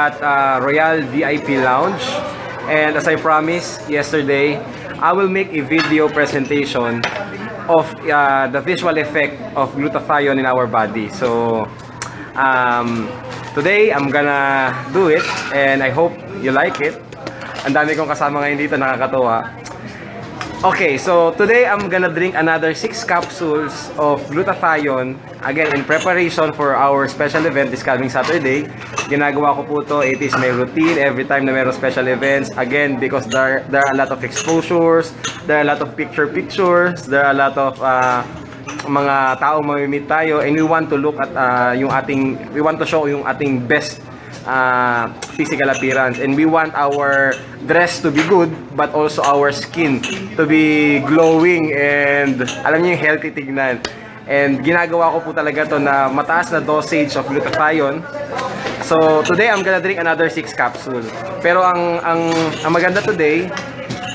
at Royal VIP Lounge. And as I promised yesterday, I will make a video presentation of the visual effect of glutathione in our body. So today I'm gonna do it and I hope you like it. Ang dami kong kasama ngayon dito, nakakatuwa. Okay, so today I'm gonna drink another 6 capsules of glutathione. Again, in preparation for our special event this coming Saturday. Ginagawa ko po to, it is my routine every time na meron special events. Again, because there are a lot of exposures, there are a lot of pictures, there are a lot of mga tao mamimit tayo, and we want to look at we want to show yung ating best physical appearance, and we want our dress to be good but also our skin to be glowing and alam niyo yung healthy tignan. And ginagawa ko po talaga to na mataas na dosage of glutathione. So today I'm gonna drink another 6 capsules. Pero ang maganda today,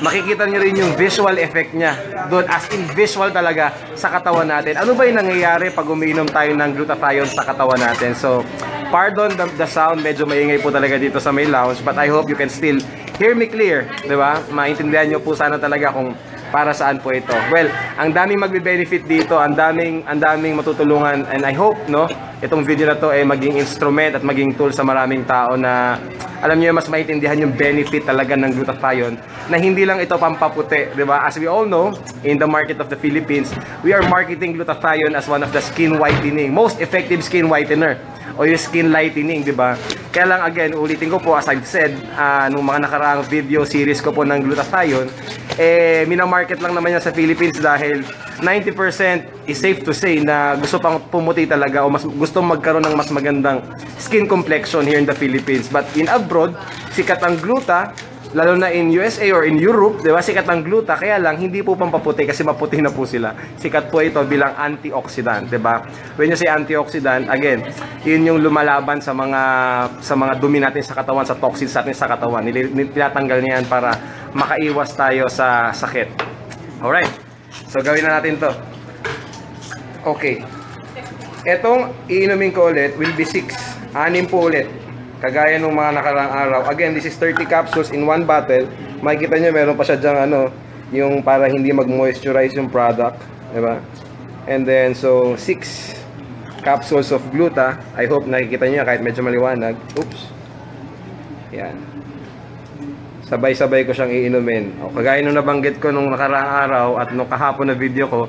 makikita niyo rin yung visual effect niya doon, as in visual talaga sa katawan natin. Ano ba yung nangyayari pag umiinom tayo ng glutathione sa katawan natin? So pardon the sound, medyo maingay po talaga dito sa may lounge, but I hope you can still hear me clear, di ba? Maintindihan nyo po sana talaga kung para saan po ito. Well, ang daming magbe-benefit dito, ang daming matutulungan, and I hope, no, itong video na to ay maging instrument at maging tool sa maraming tao na alam niyo mas maintindihan yung benefit talaga ng glutathione, na hindi lang ito pampaputi, di ba? As we all know, in the market of the Philippines, we are marketing glutathione as one of the skin whitening, most effective skin whitener, o yung skin lightening, di ba? Kaya lang, again, ulitin ko po, as I've said, nung mga nakaraang video series ko po ng glutathione, minamarket lang naman yan sa Philippines dahil 90% is safe to say na gusto pang pumuti talaga o gusto magkaroon ng mas magandang skin complexion here in the Philippines. But in abroad, sikat ang gluta, lalo na in USA or in Europe, di ba, sikat ang gluta, kaya lang hindi po pampaputi kasi maputi na po sila. Sikat po ito bilang antioxidant, di ba? When you say antioxidant, again, yun yung lumalaban sa mga dumi natin sa katawan, sa toxins natin sa katawan. Tinatanggal niya yan para makaiwas tayo sa sakit. Alright, so gawin na natin to. Okay, etong iinumin ko ulit will be 6, 6 po ulit. Kagaya nung mga nakaraang araw. Again, this is 30 capsules in one bottle. Makikita nyo, meron pa siya dyang yung para hindi mag-moisturize yung product. Diba? And then, so, 6 capsules of gluta. I hope nakikita nyo kahit medyo maliwanag. Oops. Yan. Sabay-sabay ko siyang iinumin. O, kagaya nung nabanggit ko nung nakaraang araw at nung kahapon na video ko,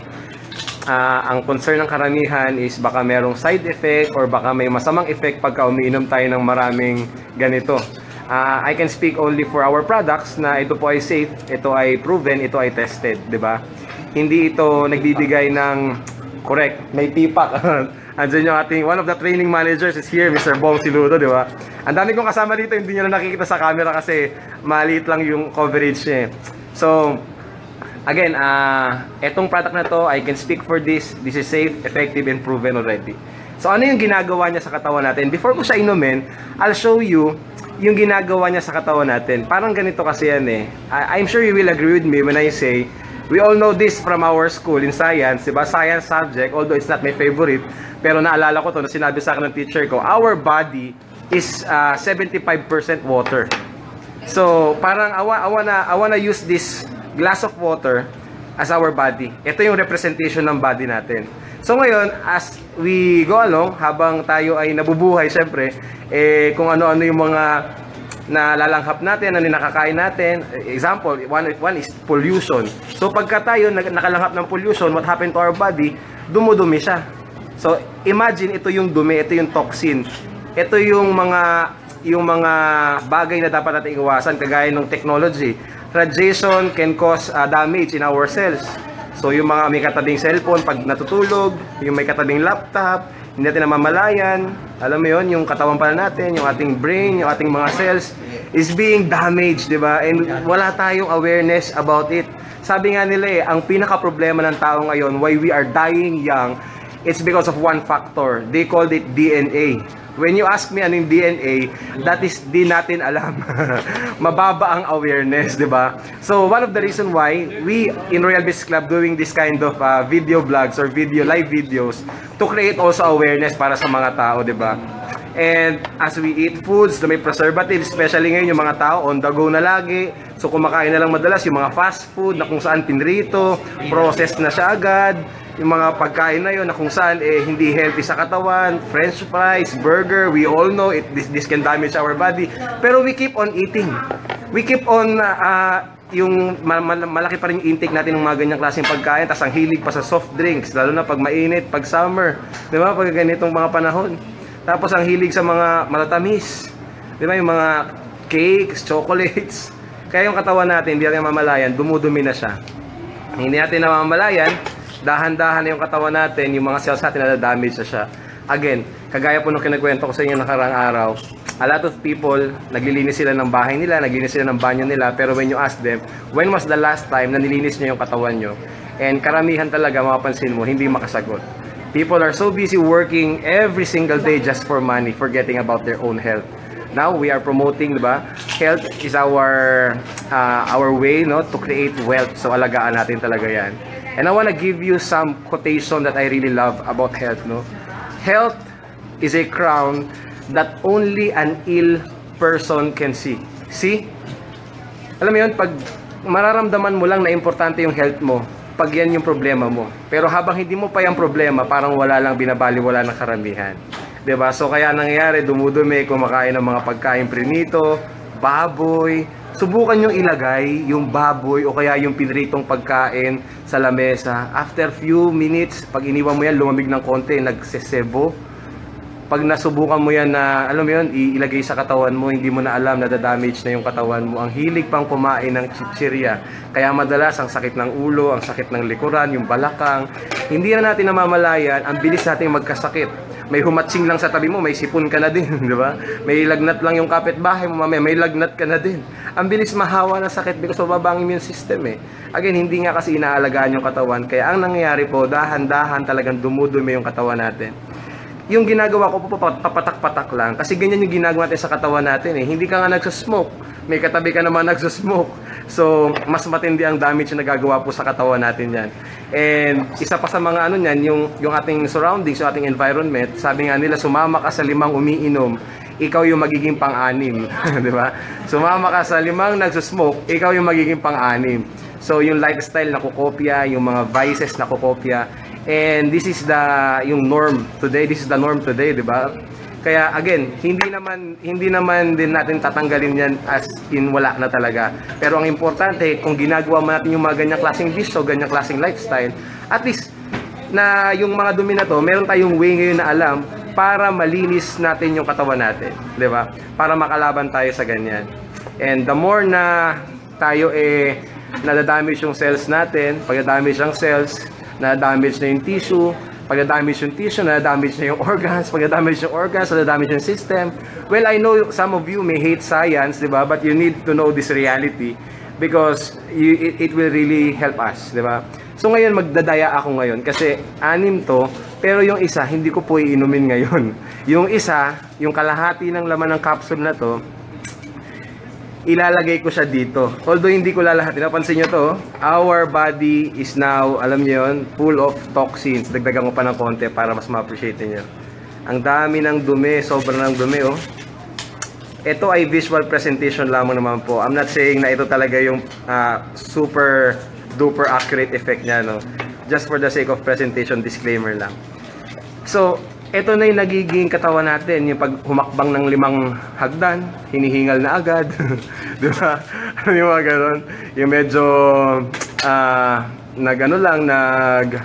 ang concern ng karamihan is baka merong side effect or baka may masamang effect pagka umiinom tayo ng maraming ganito. I can speak only for our products na ito po ay safe, ito ay proven, ito ay tested, di ba? Hindi ito nagbibigay ng correct, may tipak. Andiyan yung ating, one of the training managers is here, Mr. Bong Siludo, di ba? Ang dami kong kasama dito, hindi nyo na nakikita sa camera kasi maliit lang yung coverage niya. So, again, etong product na to, I can speak for this. This is safe, effective, and proven already. So, ano yung ginagawa niya sa katawan natin? Before ko siya inumin, I'll show you yung ginagawa niya sa katawan natin. Parang ganito kasi yan eh. I'm sure you will agree with me when I say, we all know this from our school in science, diba? Science subject, although it's not my favorite, pero naalala ko to na sinabi sa akin ng teacher ko, our body is 75% water. So, parang I wanna use this glass of water as our body. Ito yung representation ng body natin. So ngayon, as we go along, habang tayo ay nabubuhay, syempre, kung ano-ano yung mga nalalanghap natin, ano yung nakakain natin. Example, one is pollution. So pagka tayo nakalanghap ng pollution, what happened to our body? Dumudumi siya. So imagine, ito yung dumi, ito yung toxin. Ito yung mga bagay na dapat natin iwasan, kagaya ng technology. Radiation can cause damage in our cells. So yung mga may katabing cellphone pag natutulog, yung may katabing laptop, hindi natin namamalayan, alam mo yon, yung katawan pala natin, yung ating brain, yung ating mga cells is being damaged, di ba? And wala tayong awareness about it. Sabi nga nila ang pinaka problema ng tao ngayon, why we are dying young, it's because of one factor. They called it DNA. When you ask me anong DNA, that is di natin alam. Mababa ang awareness, di ba? So one of the reason why we in Royal Biz Club doing this kind of video vlogs or live videos to create also awareness para sa mga tao, di ba? And as we eat foods na may preservatives, especially ngayon yung mga tao on the go na lagi, so kumakain na lang madalas yung mga fast food na kung saan pinrito, processed na siya agad, yung mga pagkain na yun na kung saan hindi healthy sa katawan, french fries, burger, we all know this can damage our body, pero we keep on eating. We keep on yung malaki pa rin yung intake natin ng mga ganyang klaseng pagkain, tas ang hilig pa sa soft drinks, lalo na pag mainit, pag summer, di ba, pag ganitong mga panahon. Tapos ang hilig sa mga matatamis, di ba, yung mga cakes, chocolates. Kaya yung katawan natin, hindi natin mamalayan, dumudumi na siya. Hindi natin namamalayan, dahan-dahan na yung katawan natin, yung mga cells natin na-damage na siya. Again, kagaya po nung kinakwento ko sa inyo nakarang araw, a lot of people, naglilinis sila ng bahay nila, naglilinis sila ng banyo nila, pero when you ask them, when was the last time na nilinis nyo yung katawan nyo? And karamihan talaga, mapapansin mo, hindi makasagot. People are so busy working every single day just for money, forgetting about their own health. Now we are promoting, diba? Health is our way, no, to create wealth. So alagaan natin talaga 'yan. And I want to give you some quotation that I really love about health, no. Health is a crown that only an ill person can see. See? Alam mo 'yun, pag mararamdaman mo lang na importante yung health mo, pag yan yung problema mo. Pero habang hindi mo pa yung problema, parang wala lang binabaliwala ng karamihan. 'Di ba? So kaya nangyayari, dumudumi, kumakain ng mga pagkain prinito, baboy. Subukan nyo ilagay yung baboy o kaya yung pinritong pagkain sa lamesa. After few minutes, pag iniwan mo yan, lumamig ng konti, nagsesebo. Pag nasubukan mo yan na, alam mo yun, ilagay sa katawan mo, hindi mo na alam na damage na yung katawan mo. Ang hilig pang kumain ng chichirya. Kaya madalas ang sakit ng ulo, ang sakit ng likuran, yung balakang. Hindi na natin namamalayan, ang bilis natin magkasakit. May humatsing lang sa tabi mo, may sipon ka na din, di ba? May lagnat lang yung kapitbahay mo, mamaya may lagnat ka na din. Ang bilis mahawa ng sakit because mababa ang immune system eh. Again, hindi nga kasi inaalagaan yung katawan. Kaya ang nangyayari po, dahan-dahan talagang dumudumi yung katawan natin. Yung ginagawa ko po, papatak-patak lang. Kasi ganyan yung ginagawa natin sa katawan natin eh. Hindi ka nga nagsasmoke. May katabi ka naman nagsasmoke. So, mas matindi ang damage na nagagawa po sa katawan natin yan. And isa pa sa mga ano niyan, yung ating surroundings, yung ating environment, sabi nga nila, sumama ka sa 5 umiinom, ikaw yung magiging pang-anim. Di ba? Sumama ka sa 5 nagsusmoke, ikaw yung magiging pang-anim. So, yung lifestyle na kukopya, yung mga vices na kukopya, and this is yung norm today. This is the norm today, di ba? Kaya again, hindi naman din natin tatanggalin yan as in wala na talaga. Pero ang importante, kung ginagawa mo natin yung mga ganyang klaseng dish o ganyang klaseng lifestyle, at least na yung mga dumi na to, meron tayong way ngayon na alam para malinis natin yung katawan natin, di ba? Para makalaban tayo sa ganyan. And the more na tayo nadadamage yung cells natin, pag nadamage ang cells, na-damage na yung tissue, pag na-damage yung tissue, na-damage na yung organs, pag na-damage yung organs, na-damage yung system. Well, I know some of you may hate science, di ba? But you need to know this reality because it will really help us, di ba? So ngayon, magdadaya ako ngayon kasi 6 to, pero yung isa, hindi ko po iinumin ngayon. Yung isa, yung kalahati ng laman ng capsule na to, ilalagay ko siya dito. Although hindi ko lalahatin. Napansin nyo to, our body is now, alam nyo yun, full of toxins. Dagdagan ko pa ng konti para mas ma-appreciate nyo. Ang dami ng dumi, sobrang ng dumi, oh. Ito ay visual presentation lamang naman po. I'm not saying na ito talaga yung super duper accurate effect niya, no. Just for the sake of presentation, disclaimer lang. So, ito na yung nagiging katawan natin, yung pag humakbang ng 5 hagdan, hinihingal na agad. Di ba? Yung mga ganon. Yung medyo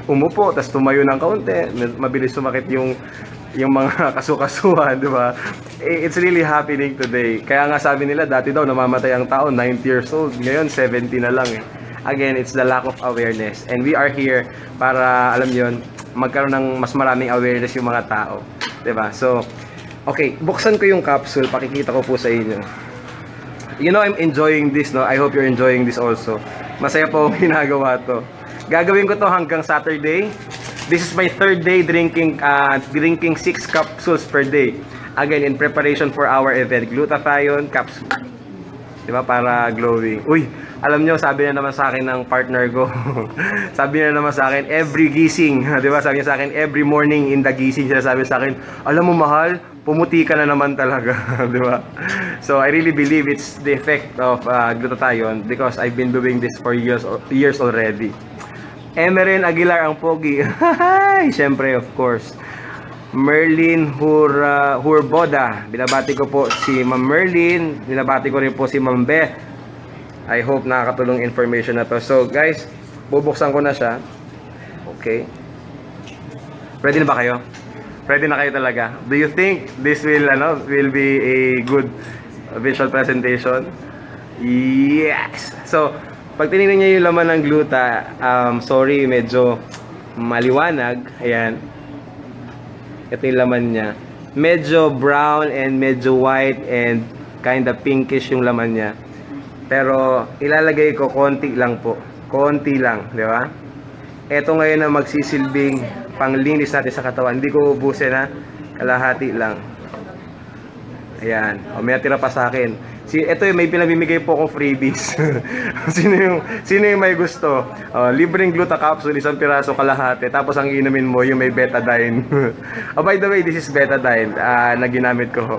umupo, tapos tumayo ng kaunti, mabilis sumakit yung mga kasukasuhan, di ba? It's really happening today. Kaya nga sabi nila, dati daw namamatay ang tao, 90 years old. Ngayon, 70 na lang eh. Again, it's the lack of awareness. And we are here para, alam yun, magkaroon ng mas maraming awareness yung mga tao. Diba? So, okay, buksan ko yung capsule, pakikita ko po sa inyo. You know, I'm enjoying this, no? I hope you're enjoying this also. Masaya po ginagawa to. Gagawin ko to hanggang Saturday. This is my 3rd day drinking 6 capsules per day. Again, in preparation for our event, glutathione capsule. Diba? Para glowing. Uy, alam nyo, sabi na naman sa akin ng partner ko, sabi na naman sa akin, every gising, di ba? Sabi niya sa akin, every morning in the gising, sila sabi sa akin, alam mo mahal, pumuti ka na naman talaga, di ba? So, I really believe it's the effect of glutathione because I've been doing this for years already. Emerin Aguilar ang pogi. Siyempre, of course. Merlin Hurboda. Binabati ko po si Ma'am Merlin. Binabati ko rin po si Ma'am Beth. I hope nakakatulong information na to. So guys, bubuksan ko na siya. Okay. Ready na ba kayo? Ready na kayo talaga? Do you think this will be a good visual presentation? Yes! So, pag tinignan niyo yung laman ng gluta, sorry, medyo maliwanag. Ayan. Ito yung laman niya. Medyo brown and medyo white and kinda pinkish yung laman niya. Pero ilalagay ko konti lang po. Konti lang, di ba? Ito ngayon ang magsisilbing panglinis natin sa katawan. Hindi ko ubusin ha. Kalahati lang. Ayan. O, may natira pa sa akin. Ito yung may pinamimigay po akong freebies. sino yung may gusto? Libreng gluta capsule, isang piraso kalahati. Tapos ang inumin mo, yung may betadine. Oh, by the way, this is betadine na ginamit ko.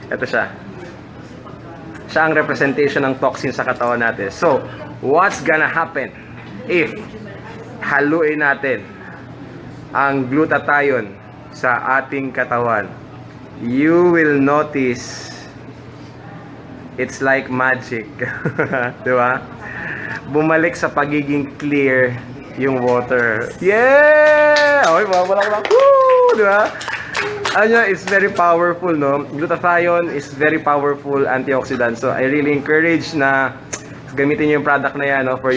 Ito siya. Siya ang representation ng toxin sa katawan natin. So, what's gonna happen if haluin natin ang glutathione sa ating katawan? You will notice it's like magic. Diba? Bumalik sa pagiging clear yung water. Yeah! Okay, wala ko lang. Woo! Diba? Ano, it's very powerful, no? Glutathione is very powerful antioxidant. So, I really encourage na gamitin niyo yung product na yan, no, for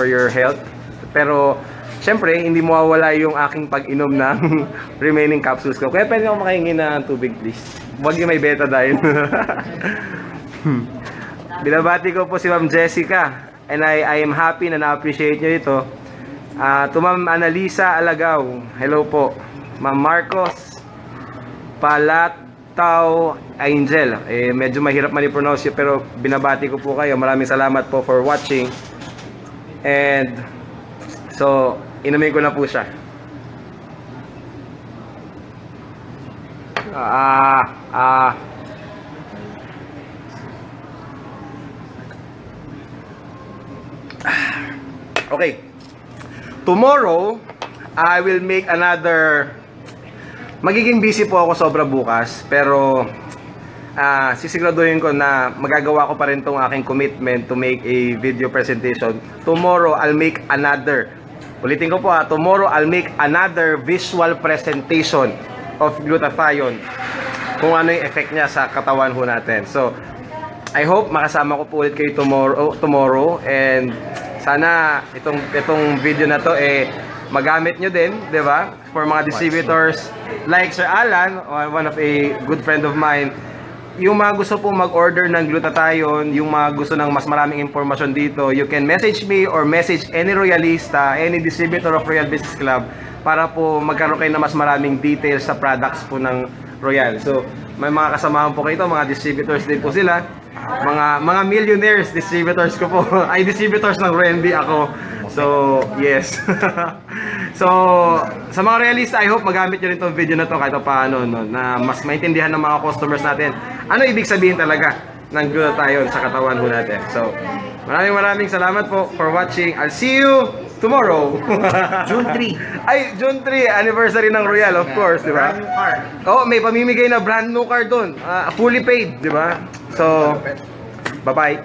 your health. Pero, syempre, hindi mawawala yung aking pag-inom ng remaining capsules ko. Kaya pwede ako makahingi ng tubig, please. Huwag yung may betadine. Binabati ko po si Ma'am Jessica and I am happy na na-appreciate nyo ito. To Ma'am Analisa Alagaw, hello po. Ma'am Marcos Palataw Angel, medyo mahirap man i-pronounce yun, pero binabati ko po kayo. Maraming salamat po for watching. And so, inumin ko na po siya. Okay. Tomorrow, I will make another. Magiging busy po ako sobra bukas, pero sisiguraduhin ko na magagawa ko pa rin tong aking commitment to make a video presentation. Tomorrow, I'll make another. Ulitin ko po tomorrow, I'll make another visual presentation of glutathione. Kung ano yung effect niya sa katawan ho natin. So, I hope makasama ko po ulit kayo tomorrow and sana itong video na to magamit nyo din, 'di ba? For mga distributors like Sir Alan, one of a good friend of mine, yung mga gusto po mag-order ng glutathione, yung mga gusto ng mas maraming impormasyon dito, you can message me or message any Royalista, any distributor of Royal Business Club para po magkaroon kayo ng mas maraming details sa products po ng Royal. So, may mga kasamahan po kayo, mga distributors din po sila. Mga millionaires, distributors ko po. Ay, distributors ng Randy ako. So, yes. So, sa mga realista, I hope magamit nyo rin itong video na to kahit paano, no, na mas maintindihan ng mga customers natin ano ibig sabihin talaga ng glutathione sa katawan ho natin. So, maraming salamat po for watching. I'll see you tomorrow. June 3. Ay, June 3, anniversary ng Royal, of course, di ba? Brand new car. Oh, may pamimigay na brand new car doon. Fully paid, di ba? So, bye-bye.